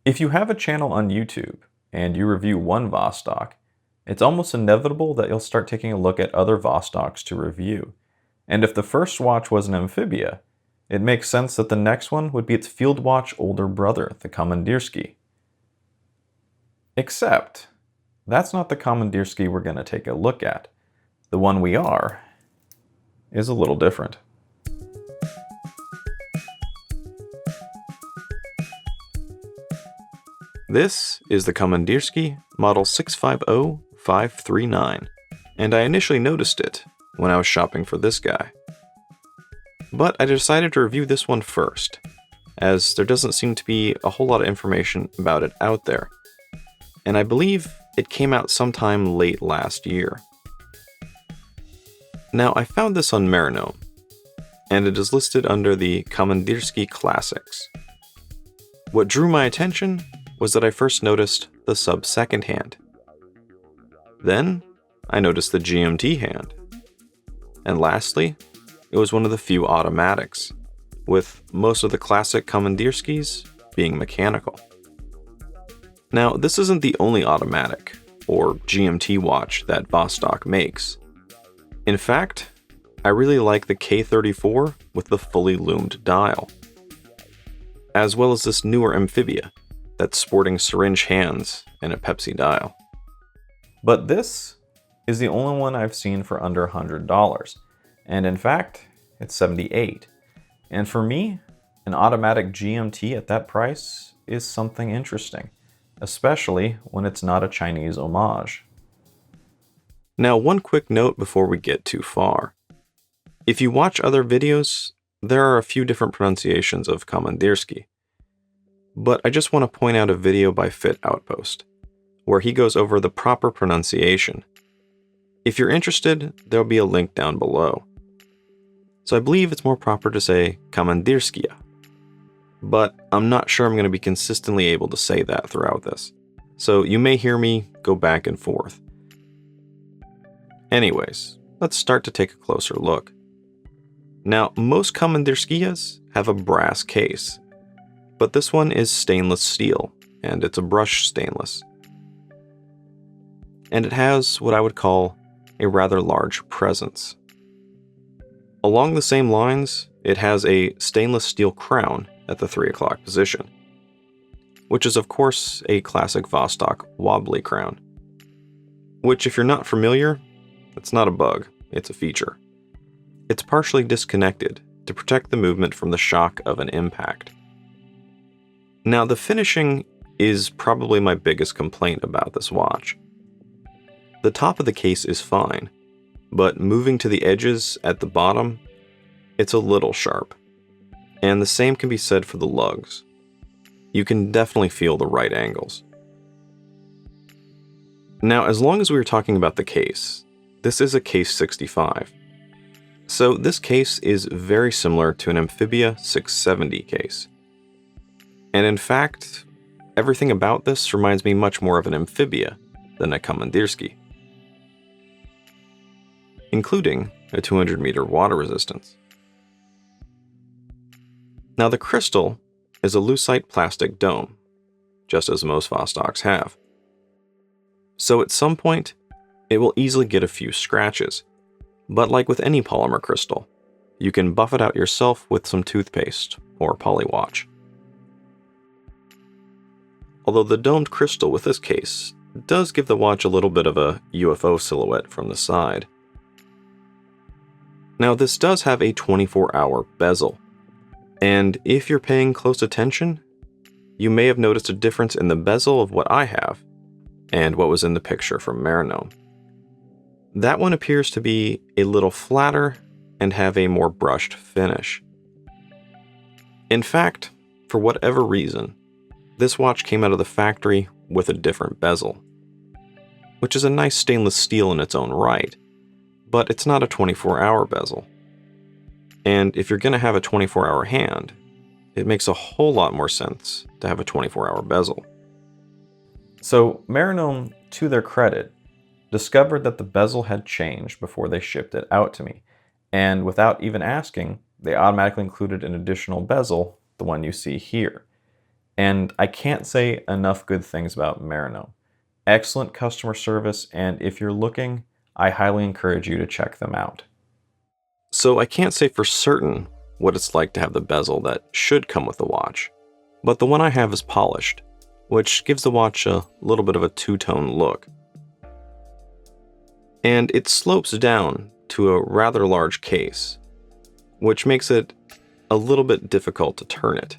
If you have a channel on YouTube and you review one Vostok, it's almost inevitable that you'll start taking a look at other Vostoks to review. And if the first watch was an amphibia, it makes sense that the next one would be its field watch older brother, the Komandirskie. Except, that's not the Komandirskie we're going to take a look at. The one we are is a little different. This is the Komandirskie model 650539, and I initially noticed it when I was shopping for this guy. But I decided to review this one first, as there doesn't seem to be a whole lot of information about it out there, and I believe it came out sometime late last year. Now, I found this on Marinome, and it is listed under the Komandirskie Classics. What drew my attention was that I first noticed the sub-second hand. Then, I noticed the GMT hand. And lastly, it was one of the few automatics, with most of the classic Komandirskies being mechanical. Now, this isn't the only automatic, or GMT watch that Vostok makes. In fact, I really like the K34 with the fully loomed dial, as well as this newer amphibia that's sporting syringe hands and a Pepsi dial. But this is the only one I've seen for under $100, and in fact, it's $78. And for me, an automatic GMT at that price is something interesting, especially when it's not a Chinese homage. Now, one quick note before we get too far. If you watch other videos, there are a few different pronunciations of Komandirskie. But I just want to point out a video by Fit Outpost, where he goes over the proper pronunciation. If you're interested, there'll be a link down below. So I believe it's more proper to say Komandirskie, but I'm not sure I'm going to be consistently able to say that throughout this, so you may hear me go back and forth. Anyways, let's start to take a closer look. Now, most Komandirskies have a brass case, but this one is stainless steel, and it's a brushed stainless. And it has what I would call a rather large presence. Along the same lines, it has a stainless steel crown at the 3 o'clock position, which is of course a classic Vostok wobbly crown, which if you're not familiar, it's not a bug, it's a feature. It's partially disconnected to protect the movement from the shock of an impact. Now, the finishing is probably my biggest complaint about this watch. The top of the case is fine, but moving to the edges at the bottom, it's a little sharp. And the same can be said for the lugs. You can definitely feel the right angles. Now, as long as we were talking about the case, this is a case 65. So this case is very similar to an Amphibia 670 case. And in fact, everything about this reminds me much more of an amphibia than a Komandirskie, including a 200-meter water resistance. Now, the crystal is a lucite plastic dome, just as most Vostoks have. So at some point, it will easily get a few scratches, but like with any polymer crystal, you can buff it out yourself with some toothpaste or polywatch. Although the domed crystal with this case does give the watch a little bit of a UFO silhouette from the side. Now, this does have a 24-hour bezel, and if you're paying close attention, you may have noticed a difference in the bezel of what I have and what was in the picture from Marinome. That one appears to be a little flatter and have a more brushed finish. In fact, for whatever reason, this watch came out of the factory with a different bezel, which is a nice stainless steel in its own right, but it's not a 24-hour bezel. And if you're going to have a 24-hour hand, it makes a whole lot more sense to have a 24-hour bezel. So Marinome, to their credit, discovered that the bezel had changed before they shipped it out to me, and without even asking, they automatically included an additional bezel, the one you see here. And I can't say enough good things about Merino. Excellent customer service, and if you're looking, I highly encourage you to check them out. So I can't say for certain what it's like to have the bezel that should come with the watch, but the one I have is polished, which gives the watch a little bit of a two-tone look. And it slopes down to a rather large case, which makes it a little bit difficult to turn it,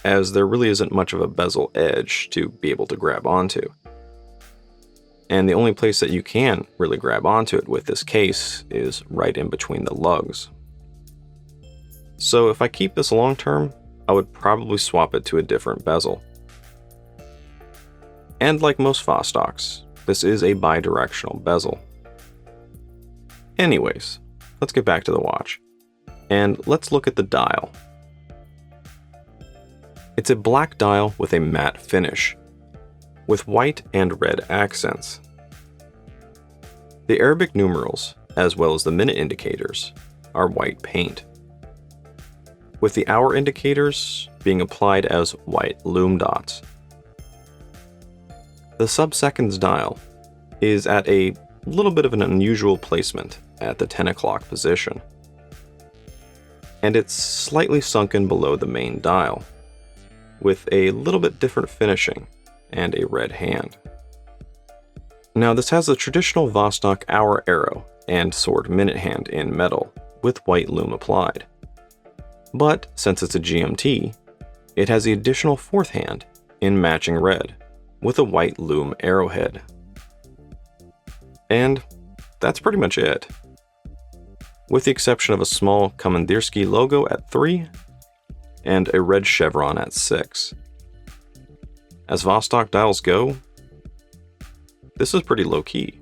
as there really isn't much of a bezel edge to be able to grab onto. And the only place that you can really grab onto it with this case is right in between the lugs. So if I keep this long term, I would probably swap it to a different bezel. And like most Vostoks, this is a bi-directional bezel. Anyways, let's get back to the watch. And let's look at the dial. It's a black dial with a matte finish, with white and red accents. The Arabic numerals, as well as the minute indicators, are white paint, with the hour indicators being applied as white lume dots. The sub-seconds dial is at a little bit of an unusual placement at the 10 o'clock position, and it's slightly sunken below the main dial, with a little bit different finishing and a red hand. Now this has the traditional Vostok hour arrow and sword minute hand in metal with white lume applied. But since it's a GMT, it has the additional fourth hand in matching red with a white lume arrowhead. And that's pretty much it, with the exception of a small Komandirskie logo at 3 and a red chevron at 6. As Vostok dials go, this is pretty low-key.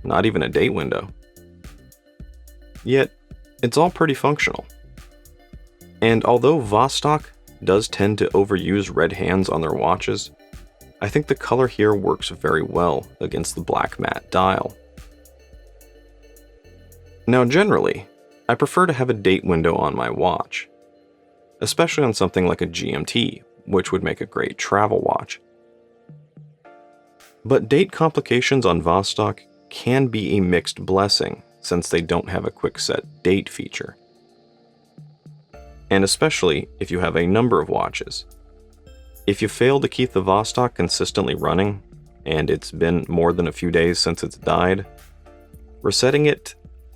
Not even a date window. Yet, it's all pretty functional. And although Vostok does tend to overuse red hands on their watches, I think the color here works very well against the black matte dial. Now generally, I prefer to have a date window on my watch, especially on something like a GMT, which would make a great travel watch. But date complications on Vostok can be a mixed blessing since they don't have a quick set date feature. And especially if you have a number of watches. If you fail to keep the Vostok consistently running, and it's been more than a few days since it's died, resetting it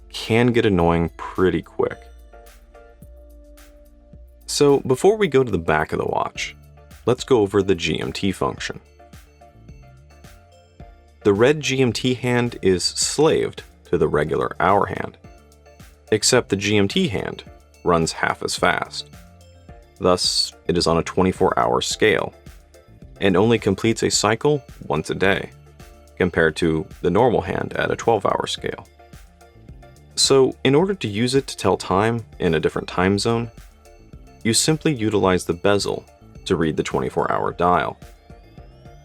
can get annoying pretty quick. So before we go to the back of the watch, let's go over the GMT function. The red GMT hand is slaved to the regular hour hand, except the GMT hand runs half as fast. Thus, it is on a 24-hour scale, and only completes a cycle once a day, compared to the normal hand at a 12-hour scale. So, in order to use it to tell time in a different time zone, you simply utilize the bezel to read the 24-hour dial,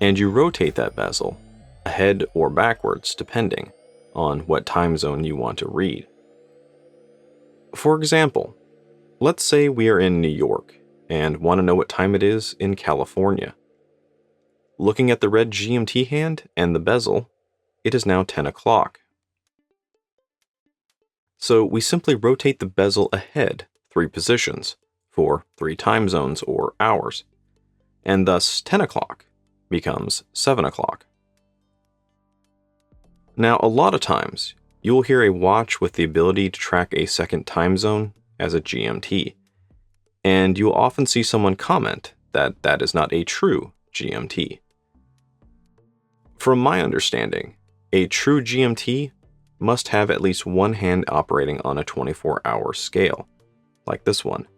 and you rotate that bezel ahead or backwards depending on what time zone you want to read. For example, let's say we are in New York and want to know what time it is in California. Looking at the red GMT hand and the bezel, it is now 10 o'clock. So we simply rotate the bezel ahead 3 positions for 3 time zones or hours, and thus 10 o'clock becomes 7 o'clock. Now, a lot of times, you will hear a watch with the ability to track a second time zone as a GMT, and you will often see someone comment that that is not a true GMT. From my understanding, a true GMT must have at least one hand operating on a 24-hour scale, like this one.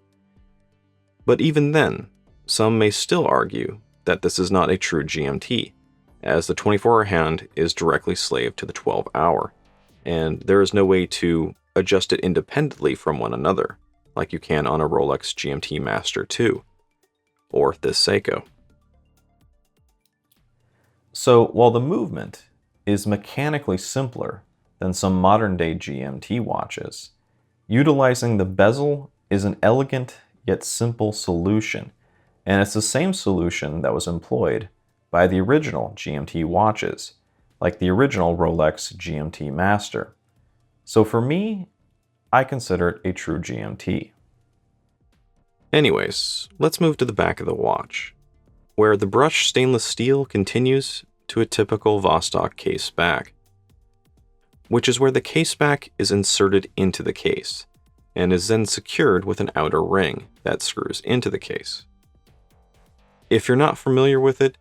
But even then, some may still argue that this is not a true GMT, as the 24-hour hand is directly slaved to the 12-hour, and there is no way to adjust it independently from one another, like you can on a Rolex GMT Master 2, or this Seiko. So while the movement is mechanically simpler than some modern-day GMT watches, utilizing the bezel is an elegant yet simple solution, And it's the same solution that was employed by the original GMT watches, like the original Rolex GMT Master. So for me, I consider it a true GMT. Anyways, let's move to the back of the watch, where the brushed stainless steel continues to a typical Vostok case back, which is where the case back is inserted into the case and is then secured with an outer ring that screws into the case. If you're not familiar with it,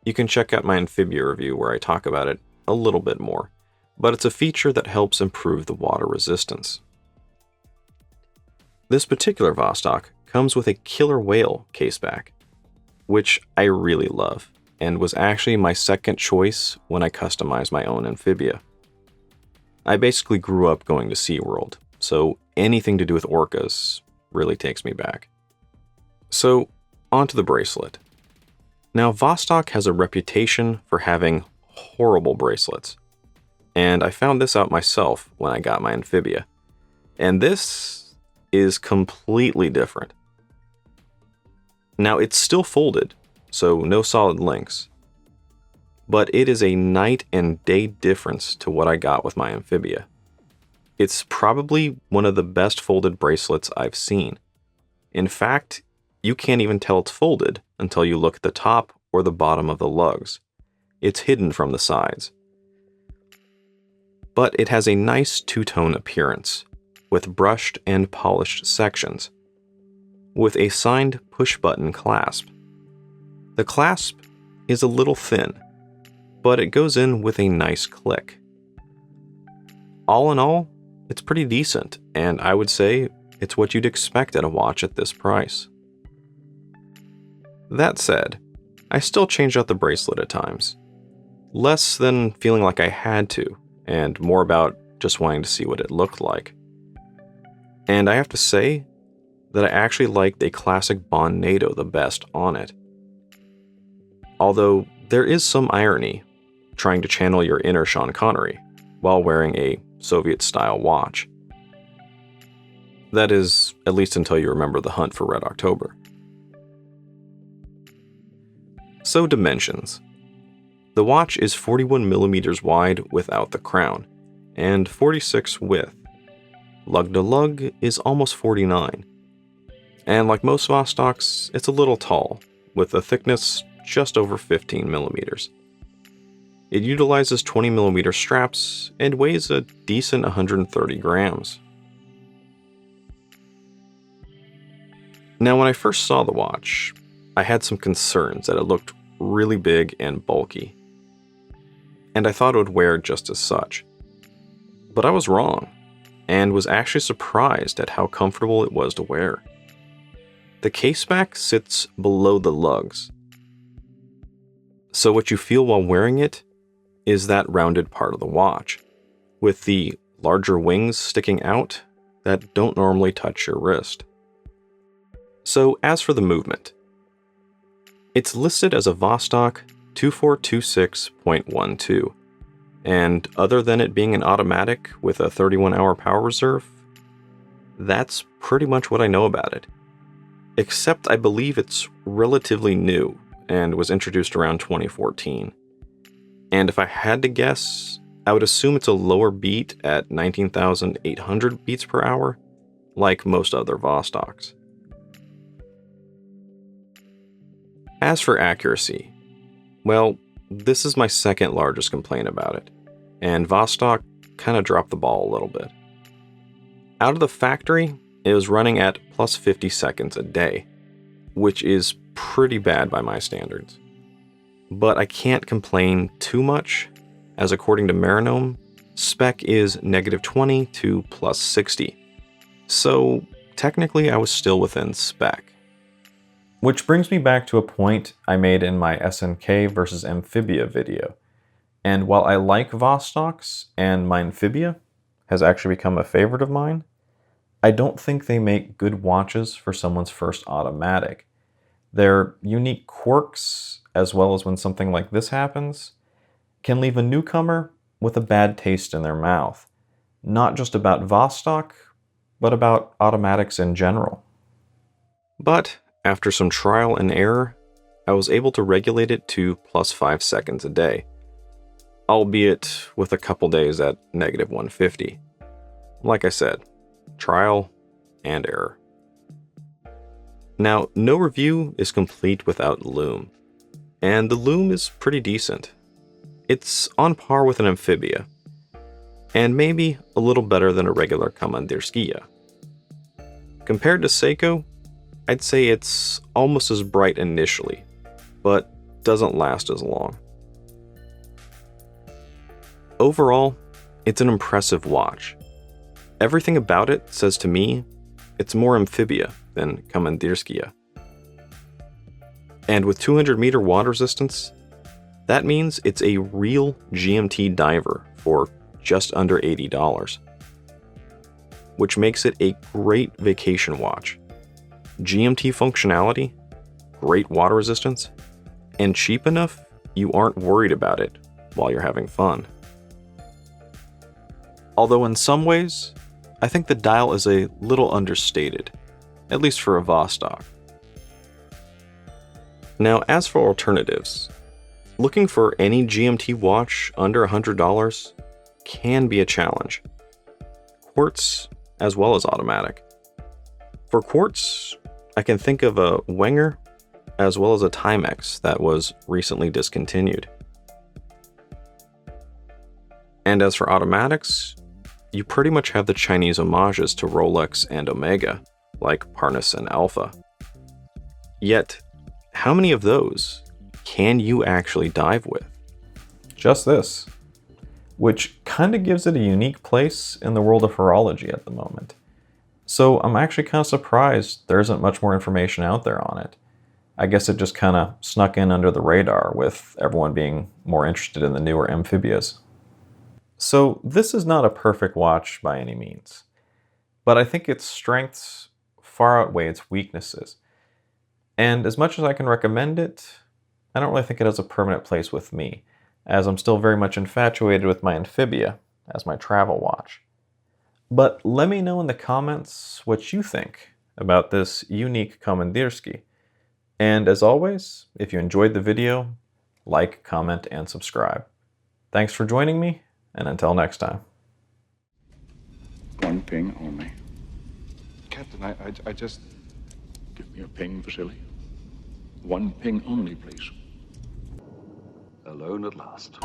you can check out my Amphibia review where I talk about it a little bit more, but it's a feature that helps improve the water resistance. This particular Vostok comes with a killer whale caseback, which I really love, and was actually my second choice when I customized my own Amphibia. I basically grew up going to SeaWorld, so anything to do with orcas really takes me back. So, onto the bracelet. Now, Vostok has a reputation for having horrible bracelets, and I found this out myself when I got my Amphibia, and this is completely different. Now, it's still folded, so no solid links, but it is a night and day difference to what I got with my Amphibia. It's probably one of the best folded bracelets I've seen. In fact, you can't even tell it's folded until you look at the top or the bottom of the lugs. It's hidden from the sides. But it has a nice two-tone appearance, with brushed and polished sections, with a signed push-button clasp. The clasp is a little thin, but it goes in with a nice click. All in all, it's pretty decent, and I would say it's what you'd expect at a watch at this price. That said, I still change out the bracelet at times. Less than feeling like I had to, and more about just wanting to see what it looked like. And I have to say that I actually liked a classic Bond NATO the best on it. Although there is some irony trying to channel your inner Sean Connery while wearing a Soviet-style watch. That is, at least until you remember the hunt for Red October. So dimensions. The watch is 41mm wide without the crown, and 46 width. Lug to lug is almost 49. And like most Vostoks, it's a little tall, with a thickness just over 15mm. It utilizes 20mm straps and weighs a decent 130 grams. Now, when I first saw the watch, I had some concerns that it looked really big and bulky, and I thought it would wear just as such. But I was wrong, and was actually surprised at how comfortable it was to wear. The caseback sits below the lugs, so what you feel while wearing it is that rounded part of the watch, with the larger wings sticking out that don't normally touch your wrist. So as for the movement, it's listed as a Vostok 2426.12, and other than it being an automatic with a 31-hour power reserve, that's pretty much what I know about it. Except I believe it's relatively new and was introduced around 2014. And if I had to guess, I would assume it's a lower beat at 19,800 beats per hour, like most other Vostoks. As for accuracy, well, this is my second largest complaint about it, and Vostok kind of dropped the ball a little bit. Out of the factory, it was running at plus 50 seconds a day, which is pretty bad by my standards. But I can't complain too much, as according to Marinome, spec is -20 to plus 60. So technically I was still within spec. Which brings me back to a point I made in my SNK versus Amphibia video. And while I like Vostoks, and my Amphibia has actually become a favorite of mine, I don't think they make good watches for someone's first automatic. Their unique quirks, as well as when something like this happens, can leave a newcomer with a bad taste in their mouth. Not just about Vostok, but about automatics in general. But After some trial and error, I was able to regulate it to +5 seconds a day, albeit with a couple days at -150. Like I said, trial and error. Now, no review is complete without loom, and the loom is pretty decent. It's on par with an amphibia, and maybe a little better than a regular Komandirskie. Compared to Seiko, I'd say it's almost as bright initially, but doesn't last as long. Overall, it's an impressive watch. Everything about it says to me it's more amphibia than Komandirskie. And with 200-meter water resistance, that means it's a real GMT diver for just under $80, which makes it a great vacation watch. GMT functionality, great water resistance, and cheap enough you aren't worried about it while you're having fun. Although in some ways, I think the dial is a little understated, at least for a Vostok. Now, as for alternatives, looking for any GMT watch under $100 can be a challenge. Quartz as well as automatic. For quartz, I can think of a Wenger as well as a Timex that was recently discontinued. And as for automatics, you pretty much have the Chinese homages to Rolex and Omega, like Parnis and Alpha. Yet, how many of those can you actually dive with? Just this, which kind of gives it a unique place in the world of horology at the moment. So I'm actually kind of surprised there isn't much more information out there on it. I guess it just kind of snuck in under the radar with everyone being more interested in the newer amphibias. So this is not a perfect watch by any means, but I think its strengths far outweigh its weaknesses. And as much as I can recommend it, I don't really think it has a permanent place with me, as I'm still very much infatuated with my amphibia as my travel watch. But let me know in the comments what you think about this unique Komandirskie. And as always, if you enjoyed the video, like, comment, and subscribe. Thanks for joining me, and until next time. One ping only. Captain, I just... Give me a ping, Vasily. One ping only, please. Alone at last.